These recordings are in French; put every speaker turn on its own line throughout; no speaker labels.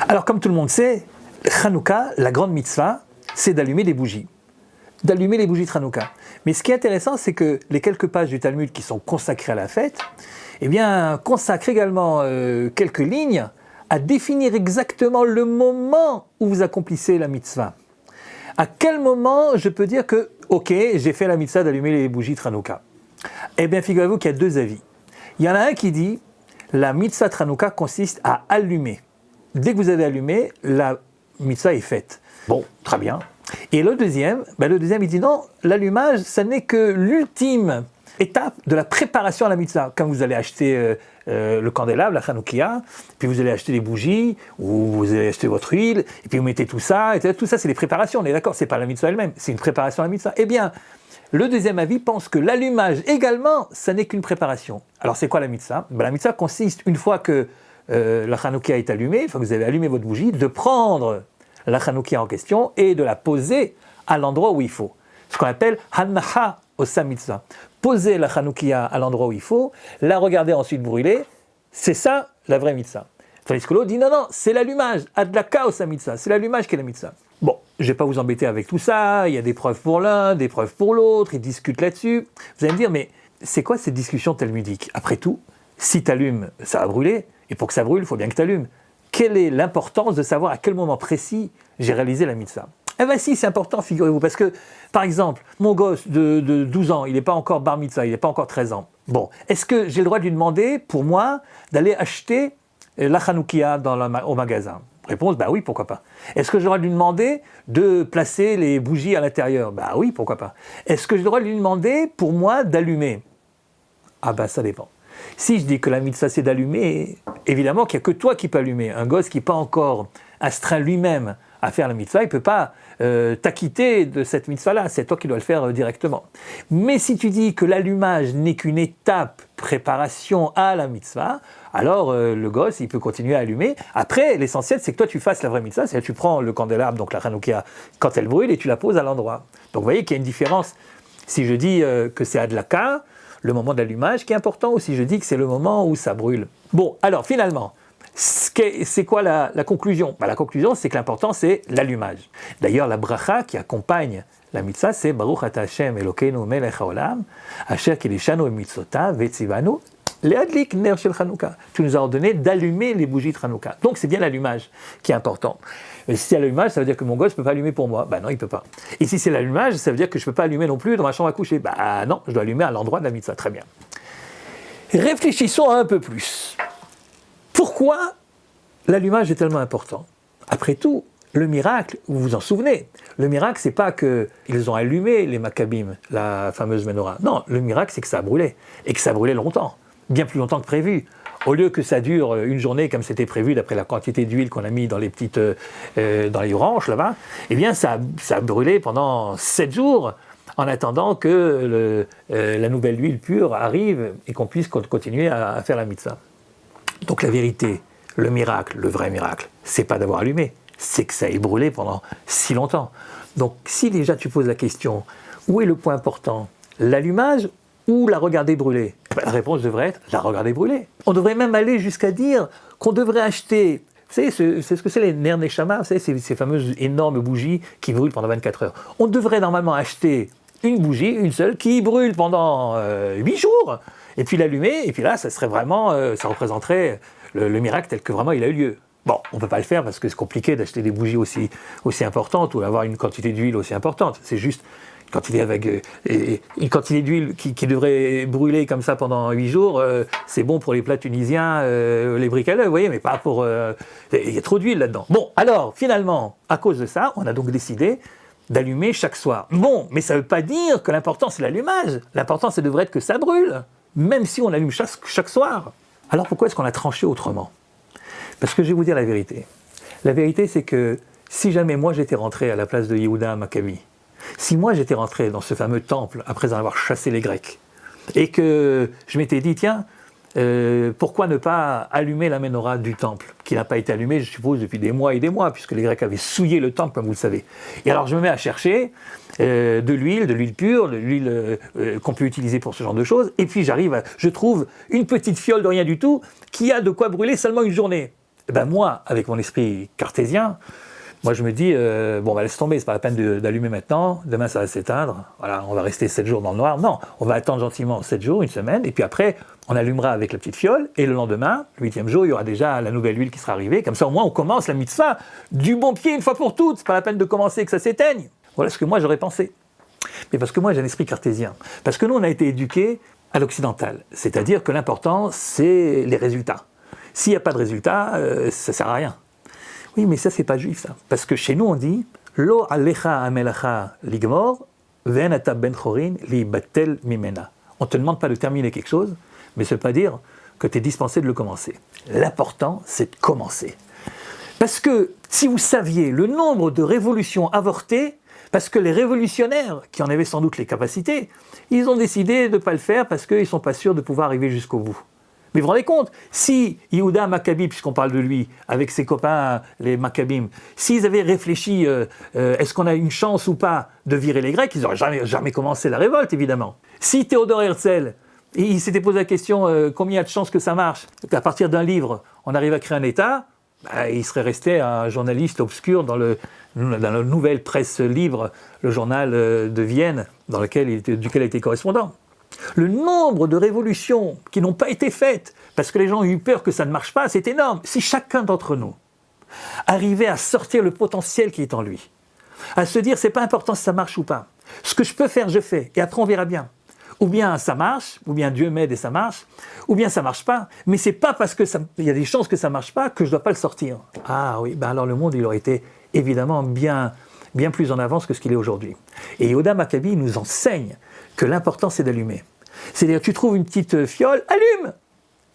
Alors comme tout le monde sait, Hanouka, la grande mitzvah, c'est d'allumer des bougies. D'allumer les bougies de Hanouka. Mais ce qui est intéressant, c'est que les quelques pages du Talmud qui sont consacrées à la fête, eh bien, consacrent également quelques lignes à définir exactement le moment où vous accomplissez la mitzvah. À quel moment je peux dire que, ok, j'ai fait la mitzvah d'allumer les bougies de Hanouka? Eh bien, figurez-vous qu'il y a deux avis. Il y en a un qui dit, la mitzvah de Hanouka consiste à allumer. Dès que vous avez allumé, la mitzvah est faite. Bon, très bien. Et le deuxième, il dit non, l'allumage, ça n'est que l'ultime étape de la préparation à la mitzvah. Quand vous allez acheter le candélabre, la Hanoukia, puis vous allez acheter des bougies, ou vous allez acheter votre huile, et puis vous mettez tout ça, et tout ça c'est des préparations, on est d'accord, c'est pas la mitzvah elle-même, c'est une préparation à la mitzvah. Eh bien, le deuxième avis pense que l'allumage également, ça n'est qu'une préparation. Alors c'est quoi la mitzvah? La mitzvah consiste, une fois que la Hanoukia est allumée, une fois que vous avez allumé votre bougie, de prendre la Hanoukia en question et de la poser à l'endroit où il faut. Ce qu'on appelle Hanacha Osa Mitzvah. Poser la Hanoukia à l'endroit où il faut, la regarder ensuite brûler, c'est ça la vraie mitzvah. Tandis que l'autre dit non, c'est l'allumage, Adlaka Osa Mitzvah, c'est l'allumage qui est la mitzvah. Bon, je ne vais pas vous embêter avec tout ça, il y a des preuves pour l'un, des preuves pour l'autre, ils discutent là-dessus. Vous allez me dire, mais c'est quoi cette discussion talmudique? Après tout, si tu allumes, ça va brûler, et pour que ça brûle, il faut bien que tu allumes. Quelle est l'importance de savoir à quel moment précis j'ai réalisé la mitzvah? Eh bien si, c'est important, figurez-vous, parce que, par exemple, mon gosse de 12 ans, il n'est pas encore bar mitzvah, il n'est pas encore 13 ans. Bon, est-ce que j'ai le droit de lui demander, pour moi, d'aller acheter la Hanoukia au magasin? Réponse, oui, pourquoi pas. Est-ce que j'ai le droit de lui demander de placer les bougies à l'intérieur? Oui, pourquoi pas. Est-ce que j'ai le droit de lui demander, pour moi, d'allumer? Ça dépend. Si je dis que la mitzvah c'est d'allumer, évidemment qu'il n'y a que toi qui peux allumer. Un gosse qui n'est pas encore astreint lui-même à faire la mitzvah, il ne peut pas t'acquitter de cette mitzvah-là, c'est toi qui dois le faire directement. Mais si tu dis que l'allumage n'est qu'une étape, préparation à la mitzvah, alors le gosse il peut continuer à allumer. Après, l'essentiel c'est que toi tu fasses la vraie mitzvah, c'est-à-dire tu prends le candélabre, donc la Hanoukia, quand elle brûle, et tu la poses à l'endroit. Donc vous voyez qu'il y a une différence. Si je dis que c'est Adlaka, le moment d'allumage qui est important, ou si je dis que c'est le moment où ça brûle. Bon, alors finalement, c'est quoi la conclusion? La conclusion, c'est que l'important, c'est l'allumage. D'ailleurs, la bracha qui accompagne la mitzvah, c'est Baruch ata Hashem Elokeinu melech haolam, asher kilishanu mitzvotav vetzivanu leadlik ner shel Hanouka. Tu nous as ordonné d'allumer les bougies de Hanouka. Donc c'est bien l'allumage qui est important. Mais si c'est l'allumage, ça veut dire que mon gosse ne peut pas allumer pour moi. Non, il ne peut pas. Et si c'est l'allumage, ça veut dire que je ne peux pas allumer non plus dans ma chambre à coucher. Non, je dois allumer à l'endroit de la mitzvah. Très bien. Réfléchissons un peu plus. Pourquoi l'allumage est tellement important? Après tout, le miracle, vous vous en souvenez, le miracle, c'est pas qu'ils ont allumé les Maccabim, la fameuse menorah. Non, le miracle, c'est que ça a brûlé. Et que ça a brûlé longtemps. Bien plus longtemps que prévu. Au lieu que ça dure une journée comme c'était prévu d'après la quantité d'huile qu'on a mis dans les petites, dans les branches là-bas, eh bien ça a brûlé pendant 7 jours en attendant que la nouvelle huile pure arrive et qu'on puisse continuer à faire la mitzvah. Donc la vérité, le miracle, le vrai miracle, c'est pas d'avoir allumé, c'est que ça ait brûlé pendant si longtemps. Donc si déjà tu poses la question, où est le point important? L'allumage ou la regarder brûler? La réponse devrait être la regarder brûler. On devrait même aller jusqu'à dire qu'on devrait acheter, vous savez, c'est ce que c'est les ner neshama, vous savez, ces fameuses énormes bougies qui brûlent pendant 24 heures. On devrait normalement acheter une bougie, une seule, qui brûle pendant 8 jours, et puis l'allumer, et puis là, ça serait vraiment, ça représenterait le miracle tel que vraiment il a eu lieu. Bon, on ne peut pas le faire parce que c'est compliqué d'acheter des bougies aussi importantes ou d'avoir une quantité d'huile aussi importante. C'est juste une quantité d'huile qui devrait brûler comme ça pendant 8 jours, c'est bon pour les plats tunisiens, les briquettes, vous voyez, mais pas pour... Il y a trop d'huile là-dedans. Bon, alors, finalement, à cause de ça, on a donc décidé d'allumer chaque soir. Bon, mais ça ne veut pas dire que l'important c'est l'allumage. L'important, ça devrait être que ça brûle, même si on allume chaque soir. Alors pourquoi est-ce qu'on a tranché autrement? Parce que je vais vous dire la vérité. La vérité, c'est que si jamais moi j'étais rentré à la place de Yehuda Maccabi, si moi j'étais rentré dans ce fameux temple après en avoir chassé les Grecs, et que je m'étais dit, tiens, pourquoi ne pas allumer la menorah du temple, qui n'a pas été allumée, je suppose, depuis des mois et des mois, puisque les Grecs avaient souillé le temple, comme vous le savez. Et alors je me mets à chercher de l'huile pure, de l'huile qu'on peut utiliser pour ce genre de choses, et puis je trouve une petite fiole de rien du tout, qui a de quoi brûler seulement une journée. Eh ben moi, avec mon esprit cartésien, moi je me dis, bon, laisse tomber, c'est pas la peine d'allumer maintenant, demain ça va s'éteindre, voilà, on va rester 7 jours dans le noir. Non, on va attendre gentiment 7 jours, une semaine, et puis après, on allumera avec la petite fiole, et le lendemain, le 8e jour, il y aura déjà la nouvelle huile qui sera arrivée, comme ça au moins on commence la mitzvah du bon pied une fois pour toutes, c'est pas la peine de commencer que ça s'éteigne. Voilà ce que moi j'aurais pensé. Mais parce que moi j'ai un esprit cartésien, parce que nous on a été éduqués à l'occidental, c'est-à-dire que l'important c'est les résultats. S'il n'y a pas de résultats, ça ne sert à rien. Oui, mais ça, c'est pas juif, ça. Parce que chez nous, on dit Lo alecha amelacha ligmor, ve'enata ben chorin li batel mimena. On ne te demande pas de terminer quelque chose, mais ça ne veut pas dire que tu es dispensé de le commencer. L'important, c'est de commencer. Parce que si vous saviez le nombre de révolutions avortées, parce que les révolutionnaires, qui en avaient sans doute les capacités, ils ont décidé de ne pas le faire parce qu'ils ne sont pas sûrs de pouvoir arriver jusqu'au bout. Mais vous vous rendez compte, si Yehuda Maccabi, puisqu'on parle de lui, avec ses copains, les Maccabim, s'ils avaient réfléchi, est-ce qu'on a une chance ou pas de virer les Grecs, ils n'auraient jamais commencé la révolte, évidemment. Si Théodore Herzl, il s'était posé la question, combien il y a de chances que ça marche, qu'à partir d'un livre, on arrive à créer un État, il serait resté un journaliste obscur dans la nouvelle presse libre, le journal de Vienne, duquel il était correspondant. Le nombre de révolutions qui n'ont pas été faites parce que les gens ont eu peur que ça ne marche pas, c'est énorme. Si chacun d'entre nous arrivait à sortir le potentiel qui est en lui, à se dire c'est pas important si ça marche ou pas, ce que je peux faire, je fais, et après on verra bien. Ou bien ça marche, ou bien Dieu m'aide et ça marche, ou bien ça marche pas, mais c'est pas parce que il y a des chances que ça marche pas que je dois pas le sortir. Ah oui, alors le monde il aurait été évidemment bien plus en avance que ce qu'il est aujourd'hui. Et Yehuda Maccabi nous enseigne que l'important c'est d'allumer. C'est-à-dire tu trouves une petite fiole, allume.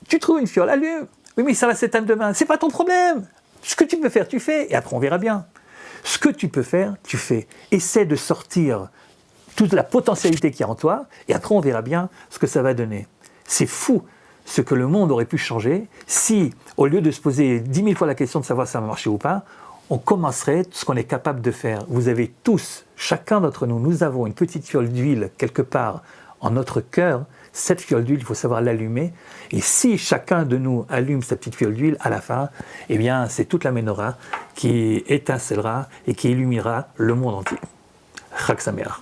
Tu trouves une fiole, allume. Oui, mais ça va s'éteindre demain. C'est pas ton problème. Ce que tu peux faire, tu fais. Et après, on verra bien. Ce que tu peux faire, tu fais. Essaie de sortir toute la potentialité qu'il y a en toi. Et après, on verra bien ce que ça va donner. C'est fou ce que le monde aurait pu changer si, au lieu de se poser 10 000 fois la question de savoir si ça va marcher ou pas, on commencerait ce qu'on est capable de faire. Vous avez tous, chacun d'entre nous, nous avons une petite fiole d'huile quelque part en notre cœur. Cette fiole d'huile, il faut savoir l'allumer. Et si chacun de nous allume cette petite fiole d'huile, à la fin, eh bien, c'est toute la menorah qui étincellera et qui illuminera le monde entier. Chag Sameach.